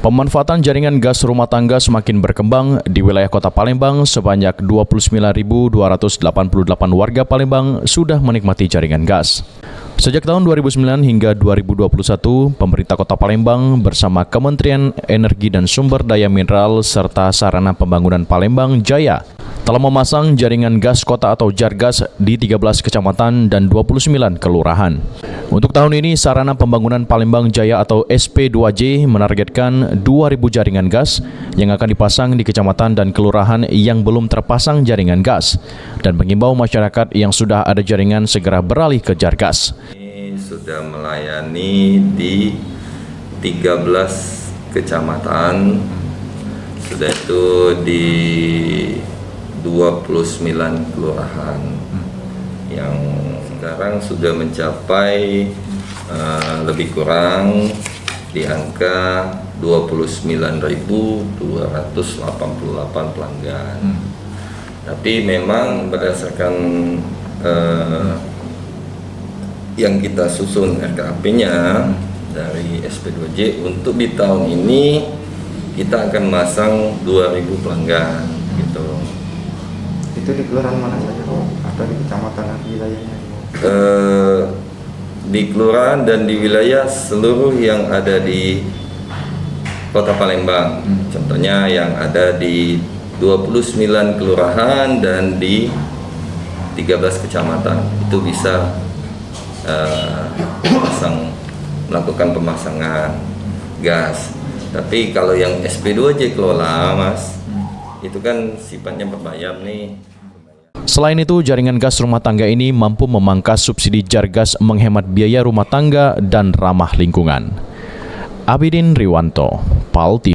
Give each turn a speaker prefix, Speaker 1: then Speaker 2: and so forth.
Speaker 1: Pemanfaatan jaringan gas rumah tangga semakin berkembang di wilayah Kota Palembang. Sebanyak 29.288 warga Palembang sudah menikmati jaringan gas. Sejak tahun 2009 hingga 2021, pemerintah Kota Palembang bersama Kementerian Energi dan Sumber Daya Mineral serta Sarana Pembangunan Palembang Jaya telah memasang jaringan gas kota atau Jargas di 13 kecamatan dan 29 kelurahan. Untuk tahun ini, Sarana Pembangunan Palembang Jaya atau SP2J menargetkan 2.000 jaringan gas yang akan dipasang di kecamatan dan kelurahan yang belum terpasang jaringan gas dan mengimbau masyarakat yang sudah ada jaringan segera beralih ke Jargas.
Speaker 2: Ini sudah melayani di 13 kecamatan, sudah itu di 29 kelurahan yang sekarang sudah mencapai lebih kurang di angka 29.288 pelanggan. Tapi memang berdasarkan yang kita susun RKAP-nya dari SP2J untuk di tahun ini kita akan masang 2.000 pelanggan gitu.
Speaker 3: Itu di kelurahan mana saja, atau di kecamatan dan wilayahnya?
Speaker 2: Di kelurahan dan di wilayah seluruh yang ada di Kota Palembang. Contohnya yang ada di 29 kelurahan dan di 13 kecamatan itu bisa melakukan pemasangan gas. Tapi kalau yang SP2J kelola, Mas, itu kan sifatnya berbayar nih.
Speaker 1: Selain itu, jaringan gas rumah tangga ini mampu memangkas subsidi Jargas, menghemat biaya rumah tangga dan ramah lingkungan. Abidin Riwanto, PAL TV.